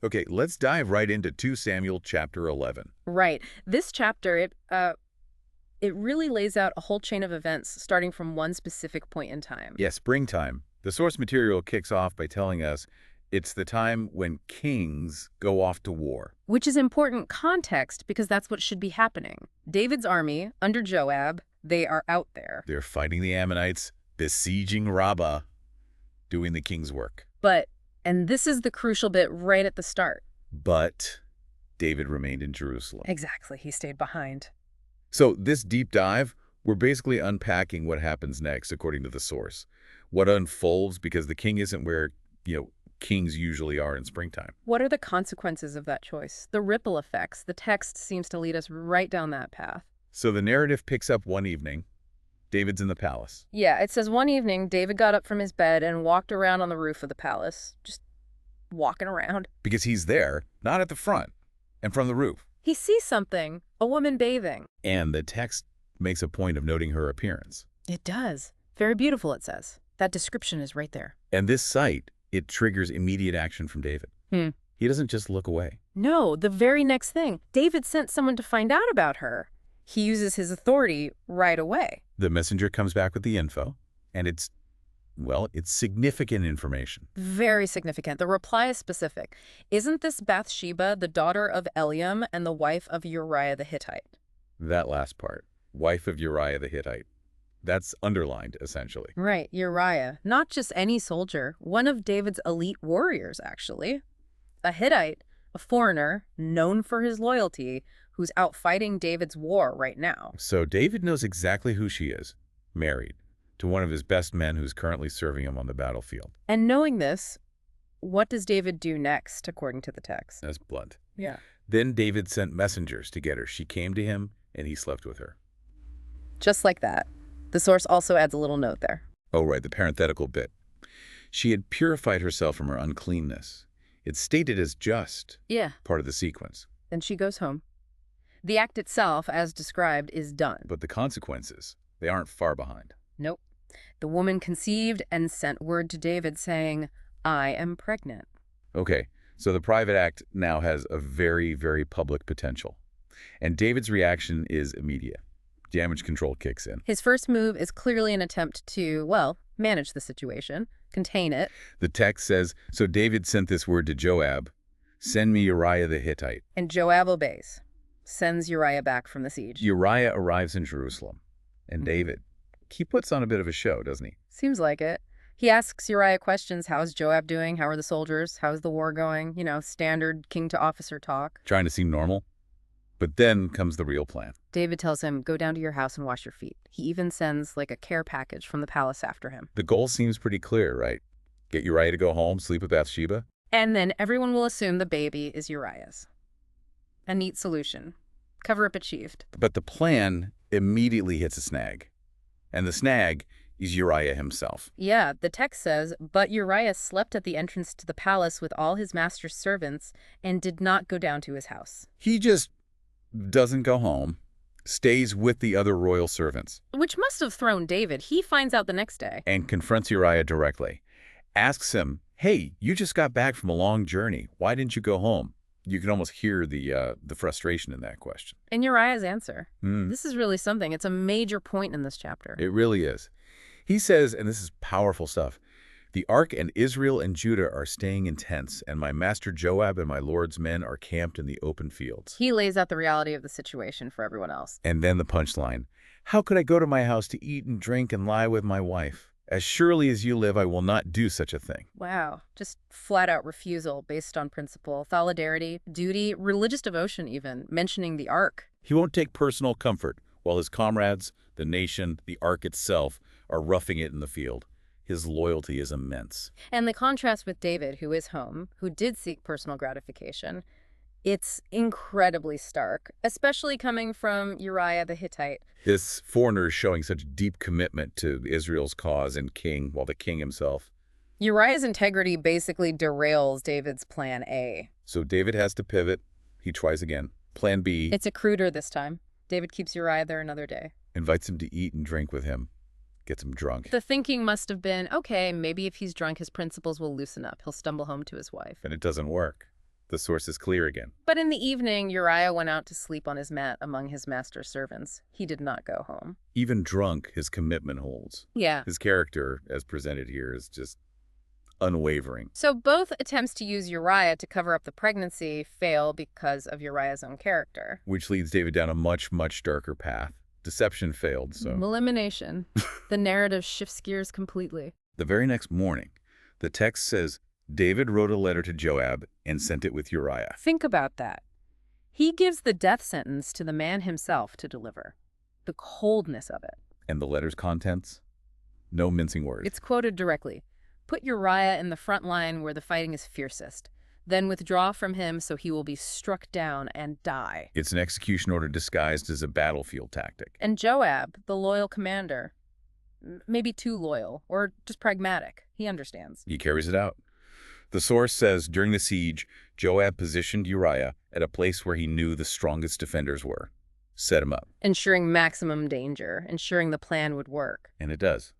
Okay, let's dive right into 2 Samuel chapter 11. Right. This chapter, it really lays out a whole chain of events starting from one specific point in time. Yes, springtime. The source material kicks off by telling us it's the time when kings go off to war. Which is important context because that's what should be happening. David's army, under Joab, they are out there. They're fighting the Ammonites, besieging Rabbah, doing the king's work. And this is the crucial bit right at the start. But David remained in Jerusalem. Exactly, he stayed behind. So this deep dive, we're basically unpacking what happens next according to the source. What unfolds because the king isn't where, kings usually are in springtime. What are the consequences of that choice? The ripple effects. The text seems to lead us right down that path. So the narrative picks up one evening. David's in the palace. Yeah, it says one evening, David got up from his bed and walked around on the roof of the palace. Just walking around. Because he's there, not at the front, and from the roof. He sees something, a woman bathing. And the text makes a point of noting her appearance. It does. Very beautiful, it says. That description is right there. And this sight, it triggers immediate action from David. He doesn't just look away. No, the very next thing. David sent someone to find out about her. He uses his authority right away. The messenger comes back with the info, and it's significant information. Very significant. The reply is specific. Isn't this Bathsheba, the daughter of Eliam and the wife of Uriah the Hittite? That last part, wife of Uriah the Hittite, that's underlined, essentially. Right, Uriah. Not just any soldier. One of David's elite warriors, actually. A Hittite, a foreigner, known for his loyalty, who's out fighting David's war right now. So David knows exactly who she is, married to one of his best men who's currently serving him on the battlefield. And knowing this, what does David do next, according to the text? That's blunt. Yeah. Then David sent messengers to get her. She came to him, and he slept with her. Just like that. The source also adds a little note there. Oh, right, the parenthetical bit. She had purified herself from her uncleanness. It's stated as just part of the sequence. Then she goes home. The act itself, as described, is done. But the consequences, they aren't far behind. Nope. The woman conceived and sent word to David saying, I am pregnant. Okay, so the private act now has a very, very public potential. And David's reaction is immediate. Damage control kicks in. His first move is clearly an attempt to, manage the situation, contain it. The text says, so David sent this word to Joab, send me Uriah the Hittite. And Joab obeys, sends Uriah back from the siege. Uriah arrives in Jerusalem. And David, he puts on a bit of a show, doesn't he? Seems like it. He asks Uriah questions. How's Joab doing? How are the soldiers? How's the war going? Standard king-to-officer talk. Trying to seem normal. But then comes the real plan. David tells him, go down to your house and wash your feet. He even sends, a care package from the palace after him. The goal seems pretty clear, right? Get Uriah to go home, sleep with Bathsheba. And then everyone will assume the baby is Uriah's. A neat solution. Cover-up achieved. But the plan immediately hits a snag. And the snag is Uriah himself. Yeah, the text says, but Uriah slept at the entrance to the palace with all his master's servants and did not go down to his house. He just doesn't go home, stays with the other royal servants. Which must have thrown David. He finds out the next day. And confronts Uriah directly. Asks him, hey, you just got back from a long journey. Why didn't you go home? You can almost hear the frustration in that question. And Uriah's answer. This is really something. It's a major point in this chapter. It really is. He says, and this is powerful stuff, the ark and Israel and Judah are staying in tents, and my master Joab and my lord's men are camped in the open fields. He lays out the reality of the situation for everyone else. And then the punchline. How could I go to my house to eat and drink and lie with my wife? As surely as you live, I will not do such a thing. Wow. Just flat-out refusal based on principle, solidarity, duty, religious devotion even, mentioning the ark. He won't take personal comfort, while his comrades, the nation, the ark itself, are roughing it in the field. His loyalty is immense. And the contrast with David, who is home, who did seek personal gratification, it's incredibly stark, especially coming from Uriah the Hittite. This foreigner is showing such deep commitment to Israel's cause and king, while the king himself. Uriah's integrity basically derails David's plan A. So David has to pivot. He tries again. Plan B. It's a cruder this time. David keeps Uriah there another day. Invites him to eat and drink with him. Gets him drunk. The thinking must have been, okay, maybe if he's drunk, his principles will loosen up. He'll stumble home to his wife. And it doesn't work. The source is clear again. But in the evening, Uriah went out to sleep on his mat among his master's servants. He did not go home. Even drunk, his commitment holds. Yeah. His character, as presented here, is just unwavering. So both attempts to use Uriah to cover up the pregnancy fail because of Uriah's own character. Which leads David down a much, much darker path. Deception failed, so... Elimination. The narrative shifts gears completely. The very next morning, the text says, David wrote a letter to Joab and sent it with Uriah. Think about that. He gives the death sentence to the man himself to deliver. The coldness of it. And the letter's contents? No mincing words. It's quoted directly. Put Uriah in the front line where the fighting is fiercest. Then withdraw from him so he will be struck down and die. It's an execution order disguised as a battlefield tactic. And Joab, the loyal commander, maybe too loyal, or just pragmatic. He understands. He carries it out. The source says during the siege, Joab positioned Uriah at a place where he knew the strongest defenders were. Set him up. Ensuring maximum danger, ensuring the plan would work. And it does.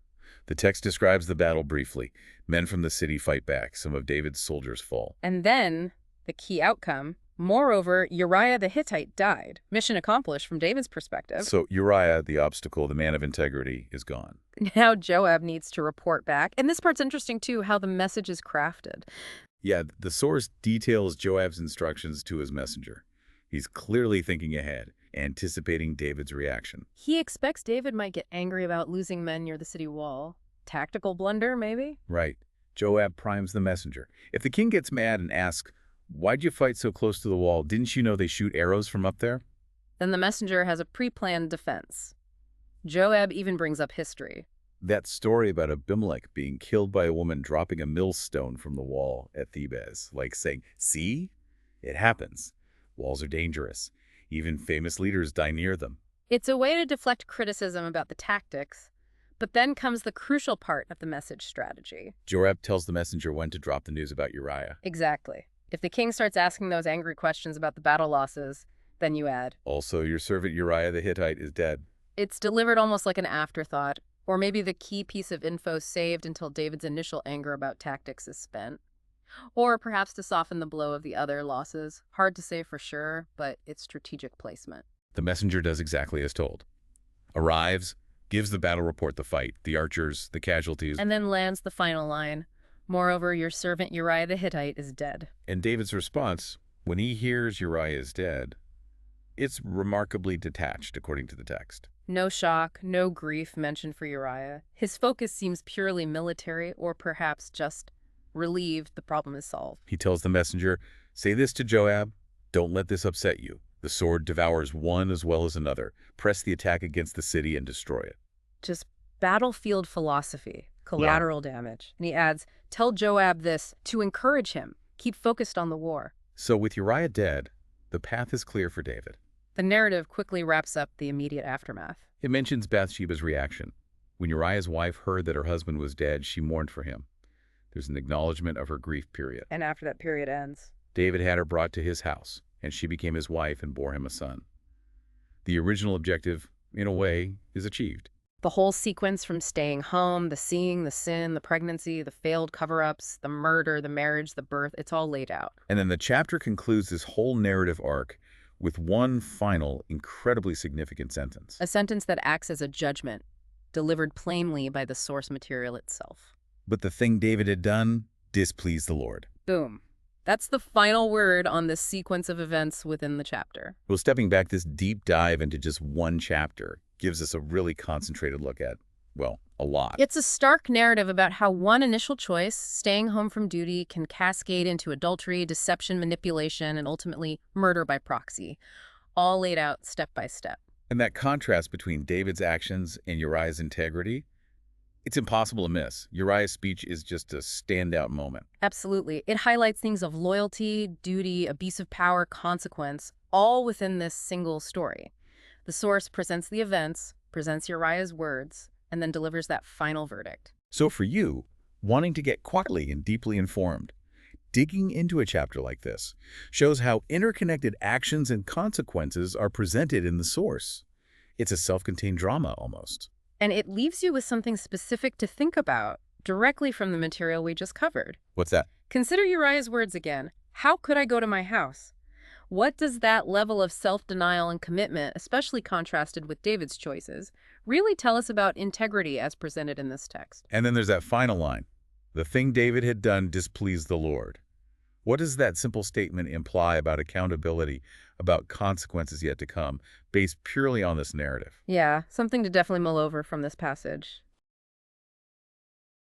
The text describes the battle briefly. Men from the city fight back. Some of David's soldiers fall. And then, the key outcome, moreover, Uriah the Hittite died. Mission accomplished from David's perspective. So Uriah, the obstacle, the man of integrity, is gone. Now Joab needs to report back. And this part's interesting, too, how the message is crafted. Yeah, the source details Joab's instructions to his messenger. He's clearly thinking ahead, anticipating David's reaction. He expects David might get angry about losing men near the city wall. Tactical blunder, maybe? Right. Joab primes the messenger. If the king gets mad and asks, why'd you fight so close to the wall? Didn't you know they shoot arrows from up there? Then the messenger has a pre-planned defense. Joab even brings up history. That story about Abimelech being killed by a woman dropping a millstone from the wall at Thebes, like saying, see? It happens. Walls are dangerous. Even famous leaders die near them. It's a way to deflect criticism about the tactics, but then comes the crucial part of the message strategy. Joab tells the messenger when to drop the news about Uriah. Exactly. If the king starts asking those angry questions about the battle losses, then you add, also, your servant Uriah the Hittite is dead. It's delivered almost like an afterthought, or maybe the key piece of info saved until David's initial anger about tactics is spent. Or perhaps to soften the blow of the other losses. Hard to say for sure, but it's strategic placement. The messenger does exactly as told. Arrives, gives the battle report, the fight, the archers, the casualties. And then lands the final line. Moreover, your servant Uriah the Hittite is dead. And David's response, when he hears Uriah is dead, it's remarkably detached, according to the text. No shock, no grief mentioned for Uriah. His focus seems purely military, or perhaps just relieved the problem is solved. He tells the messenger, say this to Joab, don't let this upset you. The sword devours one as well as another. Press the attack against the city and destroy it. Just battlefield philosophy, collateral damage. And he adds, tell Joab this to encourage him. Keep focused on the war. So with Uriah dead, the path is clear for David. The narrative quickly wraps up the immediate aftermath. It mentions Bathsheba's reaction. When Uriah's wife heard that her husband was dead, she mourned for him. There's an acknowledgement of her grief period. And after that period ends, David had her brought to his house, and she became his wife and bore him a son. The original objective, in a way, is achieved. the whole sequence from staying home, the seeing, the sin, the pregnancy, the failed cover-ups, the murder, the marriage, the birth, it's all laid out. And then the chapter concludes this whole narrative arc with one final, incredibly significant sentence. A sentence that acts as a judgment, delivered plainly by the source material itself. But the thing David had done displeased the Lord. Boom. That's the final word on this sequence of events within the chapter. Well, stepping back, this deep dive into just one chapter gives us a really concentrated look at, well, a lot. It's a stark narrative about how one initial choice, staying home from duty, can cascade into adultery, deception, manipulation, and ultimately murder by proxy, all laid out step by step. And that contrast between David's actions and Uriah's integrity, it's impossible to miss. Uriah's speech is just a standout moment. Absolutely. It highlights things of loyalty, duty, abuse of power, consequence, all within this single story. The source presents the events, presents Uriah's words, and then delivers that final verdict. So for you, wanting to get quickly and deeply informed, digging into a chapter like this shows how interconnected actions and consequences are presented in the source. It's a self-contained drama almost. And it leaves you with something specific to think about, directly from the material we just covered. What's that? Consider Uriah's words again. How could I go to my house? What does that level of self-denial and commitment, especially contrasted with David's choices, really tell us about integrity as presented in this text? And then there's that final line. The thing David had done displeased the Lord. What does that simple statement imply about accountability, about consequences yet to come, based purely on this narrative? Yeah, something to definitely mull over from this passage.